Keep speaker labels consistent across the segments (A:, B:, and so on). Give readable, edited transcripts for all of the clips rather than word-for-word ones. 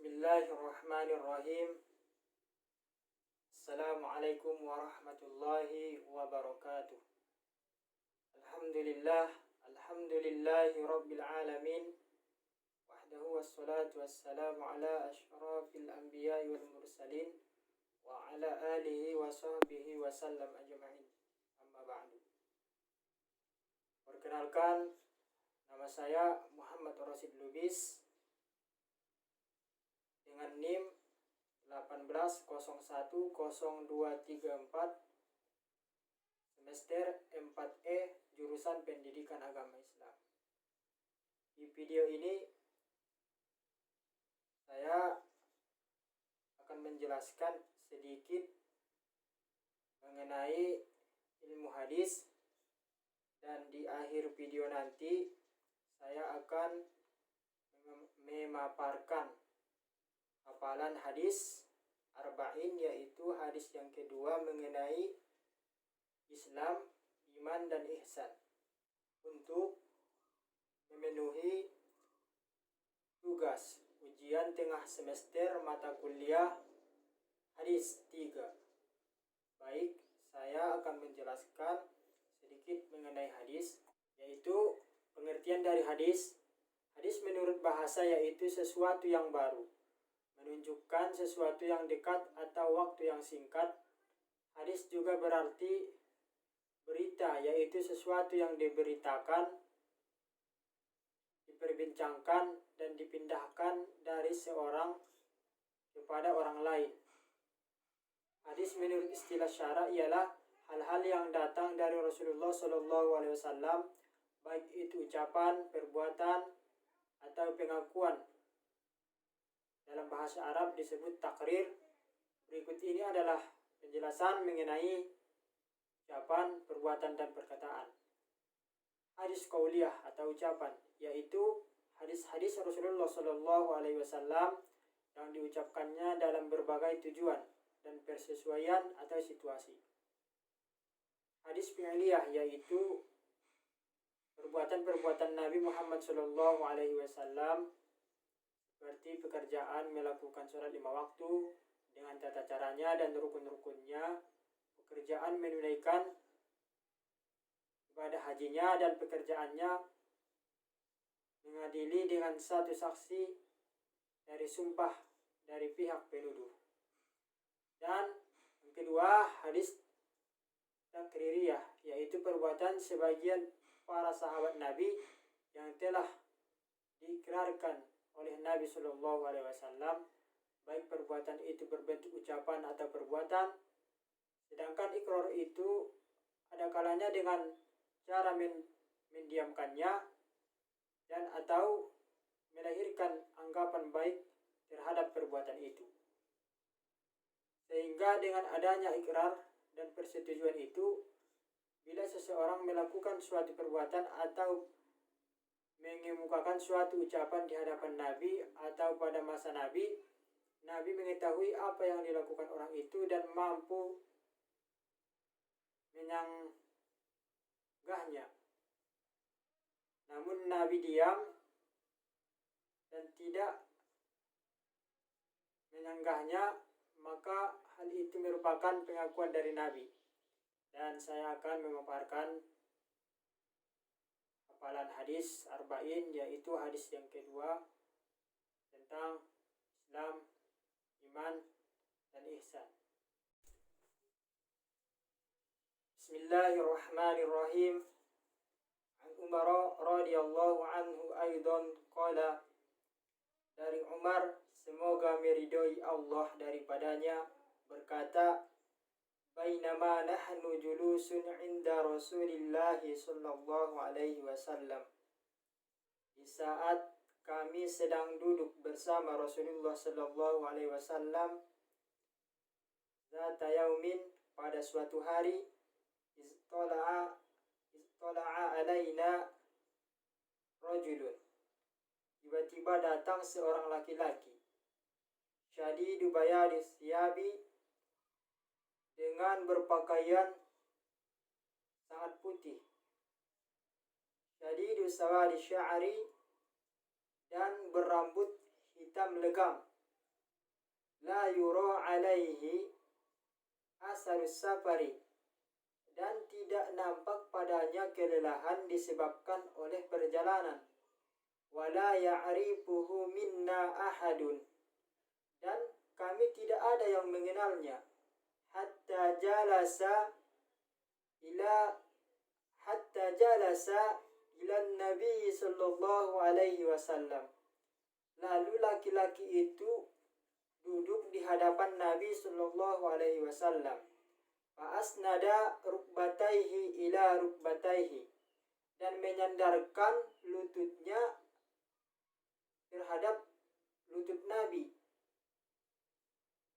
A: Bismillahirrahmanirrahim. Assalamualaikum warahmatullahi wabarakatuh. Alhamdulillahi rabbil alamin. Wahdahu wassalatu wassalamu ala asyrafil anbiya'i wal mursalin wa ala alihi wa sahbihi wa sallam ajma'in. Amma ba'du. Perkenalkan, nama saya Muhammad Rasid Lubis dengan NIM 18010234 semester 4E jurusan Pendidikan Agama Islam. Di video ini saya akan menjelaskan sedikit mengenai ilmu hadis, dan di akhir video nanti saya akan memaparkan hafalan hadis arba'in, yaitu hadis yang kedua mengenai Islam, iman, dan ihsan, untuk memenuhi tugas ujian tengah semester mata kuliah hadis 3. Baik, saya akan menjelaskan sedikit mengenai hadis, yaitu pengertian dari hadis. Hadis menurut bahasa yaitu sesuatu yang baru, menunjukkan sesuatu yang dekat atau waktu yang singkat. Hadis juga berarti berita, yaitu sesuatu yang diberitakan, diperbincangkan, dan dipindahkan dari seorang kepada orang lain. Hadis menurut istilah syara ialah hal-hal yang datang dari Rasulullah SAW, baik itu ucapan, perbuatan, atau pengakuan. Dalam bahasa Arab disebut takrir. Berikut ini adalah penjelasan mengenai ucapan, perbuatan, dan perkataan. Hadis qauliyah atau ucapan, yaitu hadis-hadis Rasulullah SAW yang diucapkannya dalam berbagai tujuan dan persesuaian atau situasi. Hadis fi'liyah, yaitu perbuatan-perbuatan Nabi Muhammad SAW, seperti pekerjaan melakukan sholat 5 waktu dengan tata caranya dan rukun-rukunnya, pekerjaan menunaikan ibadah hajinya, dan pekerjaannya mengadili dengan satu saksi dari sumpah dari pihak penuduh. Dan yang kedua, hadis takririyah, yaitu perbuatan sebagian para sahabat Nabi yang telah diikrarkan oleh Nabi SAW, baik perbuatan itu berbentuk ucapan atau perbuatan. Sedangkan ikrar itu ada kalanya dengan cara mendiamkannya dan atau melahirkan anggapan baik terhadap perbuatan itu. Sehingga dengan adanya ikrar dan persetujuan itu, bila seseorang melakukan suatu perbuatan atau mengemukakan suatu ucapan di hadapan Nabi atau pada masa Nabi, Nabi mengetahui apa yang dilakukan orang itu dan mampu menyanggahnya. Namun Nabi diam dan tidak menyanggahnya, maka hal itu merupakan pengakuan dari Nabi. Dan saya akan memaparkan hafalan hadis arba'in, yaitu hadis yang kedua tentang Islam, iman, dan ihsan. Bismillahirrahmanirrahim. An Umar radhiyallahu anhu aidan qala, dari Umar, semoga meridhoi Allah daripadanya, berkata, bainama nahnu julusun inda Rasulillah sallallahu alaihi wasallam, di saat kami sedang duduk bersama Rasulullah sallallahu alaihi wasallam, zata yaumin, pada suatu hari, istola'a alaina rajulun, tiba-tiba datang seorang laki-laki, syadidu bayadi thiyabi, dengan berpakaian sangat putih, syadidu sawadi sya'ri, dan berambut hitam legam, la yura alaihi asarus safari, dan tidak nampak padanya kelelahan disebabkan oleh perjalanan. Wala ya'rifuhu minna ahadun, dan kami tidak ada yang mengenalnya. Hatta jalasa ila Nabi sallallahu alaihi wasallam. Lalu laki-laki itu duduk di hadapan Nabi sallallahu alaihi wasallam. Fa asnada rukbataihi ila rukbataihi, dan menyandarkan lututnya terhadap lutut Nabi.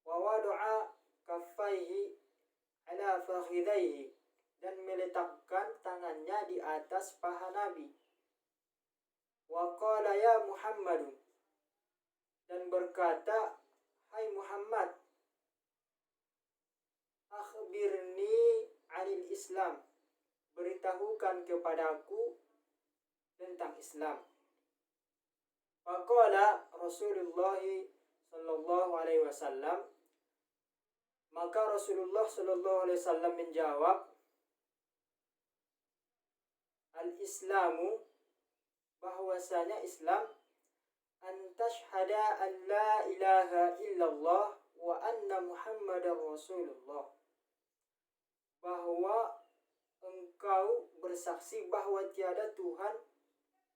A: Wa wada'a kaffaihi ala fakhidaihi, dan meletakkan tangannya di atas paha Nabi. Wa qala ya Muhammadun, dan berkata, hai Muhammad, akhbirni anil Islam, beritahukan kepadaku tentang Islam. Faqala Rasulullah sallallahu alaihi wasallam, maka Rasulullah sallallahu alaihi wasallam menjawab, al-Islamu, bahwasanya Islam, an tashhada an la ilaha illallah wa anna Muhammadar Rasulullah, bahwa engkau bersaksi bahwa tiada Tuhan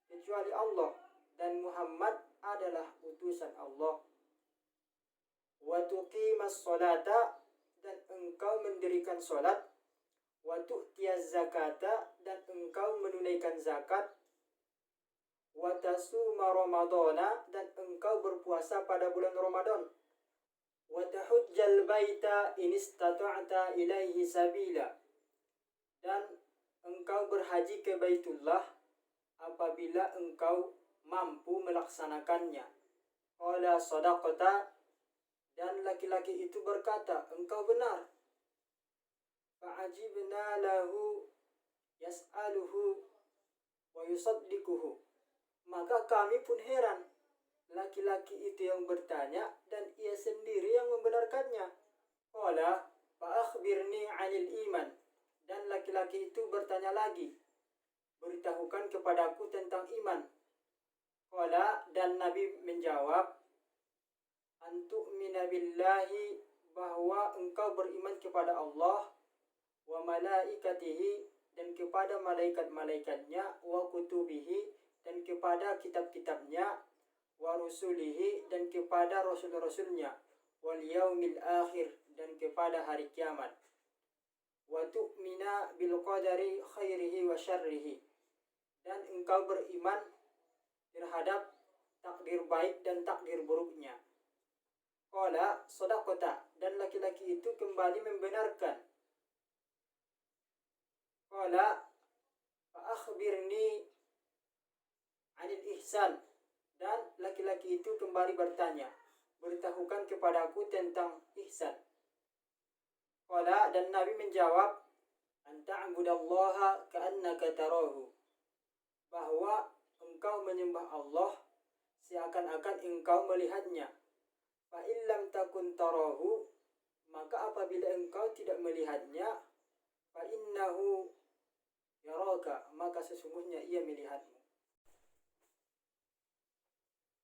A: kecuali Allah dan Muhammad adalah utusan Allah. Wa tuqimas sholata, dan engkau mendirikan salat. Wa tu'tiyaz zakata, dan engkau menunaikan zakat. Wa tasuma ramadana, dan engkau berpuasa pada bulan Ramadan. Wa tahujjal baita in istata'ta ilaihi sabila, dan engkau berhaji ke Baitullah apabila engkau mampu melaksanakannya. Qala sadaqata, dan laki-laki itu berkata, engkau benar. Fa'ajibna lahu yas'aluhu wa yusaddiquhu, maka kami pun heran, laki-laki itu yang bertanya dan ia sendiri yang membenarkannya. Qala fa'akhbirni 'anil iman, dan laki-laki itu bertanya lagi, beritahukan kepadaku tentang iman. Qala, dan Nabi menjawab, antu'mina billahi, bahwa engkau beriman kepada Allah, wa malaikatihi, dan kepada malaikat-malaikatnya, wa kutubihi, dan kepada kitab-kitabnya, wa rusulihi, dan kepada rasul-rasulnya, wal yaumil akhir, dan kepada hari kiamat. Wa tu'mina bil qadari khairihi wa syarrihi, dan engkau beriman terhadap takdir baik dan takdir buruknya. Qala sadaqata, dan laki-laki itu kembali membenarkan. Qala fa akhbirni 'anil ihsan, dan laki-laki itu kembali bertanya, beritahukan kepadaku tentang ihsan. Qala, dan Nabi menjawab, an ta'budallaha ka'annaka tarahu, bahwa engkau menyembah Allah seakan-akan engkau melihatnya. Fa illam takun tarahu, maka apabila engkau tidak melihatnya, fa innahu yaraka, maka sesungguhnya ia melihatmu.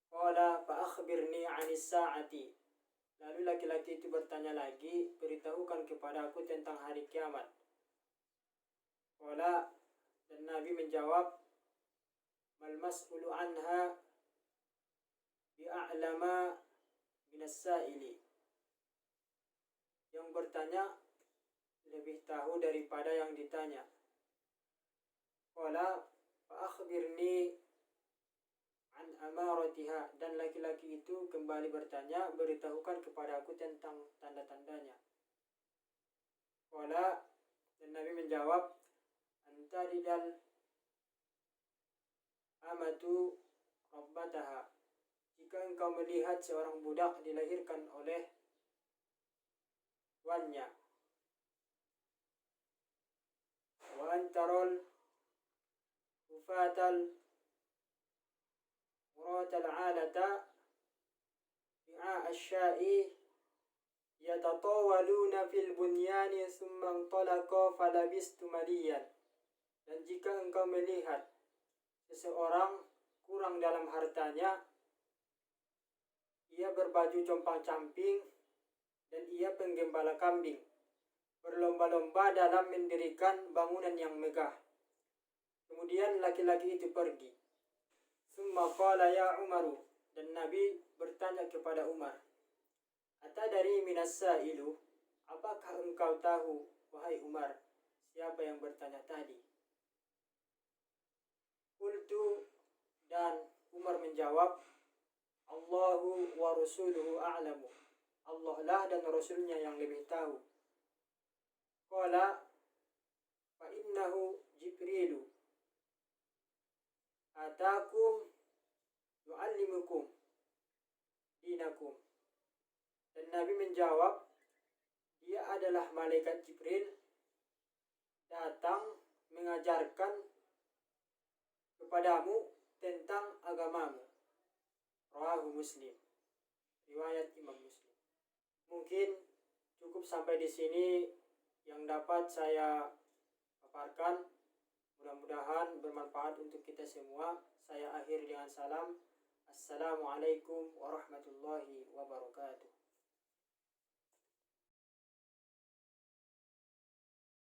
A: Qala fa akhbirni 'anis sa'ati, lalu laki-laki itu bertanya lagi, beritahukan kepadaku tentang hari kiamat. Qala, dan Nabi menjawab, mal mas'ulu anha bi'a'lama minas sa'ili, yang bertanya lebih tahu daripada yang ditanya. Qala fa akhbirni an amaratiha, dan laki-laki itu kembali bertanya, beritahukan kepadaku tentang tanda-tandanya. Qala, dan Nabi menjawab, antaridal amatu rabbataha, jika engkau melihat seorang budak dilahirkan oleh tuannya. Wa antarol ufatal muratal alata bi'a asya'i yatatawaluna fil bunyani summa intalaqa falabistu maliyan. Dan jika engkau melihat seseorang kurang dalam hartanya, ia berbaju compang-camping dan ia penggembala kambing, berlomba-lomba dalam mendirikan bangunan yang megah. Kemudian laki-laki itu pergi. Summa qala ya Umaru, dan Nabi bertanya kepada Umar, atadari minas sa'ilu, apakah engkau tahu, wahai Umar, siapa yang bertanya tadi? Qultu, dan Umar menjawab, Allahu wa rasuluhu a'lamu, Allah lah dan Rasulnya yang lebih tahu. Qala fa innahu Jibrilu atakum yu'allimukum dinakum. Dan Nabi menjawab, dia adalah malaikat Jibril, datang mengajarkan kepadamu tentang agamamu. Rawahu Muslim, riwayat Imam Muslim. Mungkin cukup sampai di sini yang dapat saya paparkan. Mudah-mudahan bermanfaat untuk kita semua. Saya akhiri dengan salam. Assalamualaikum warahmatullahi wabarakatuh.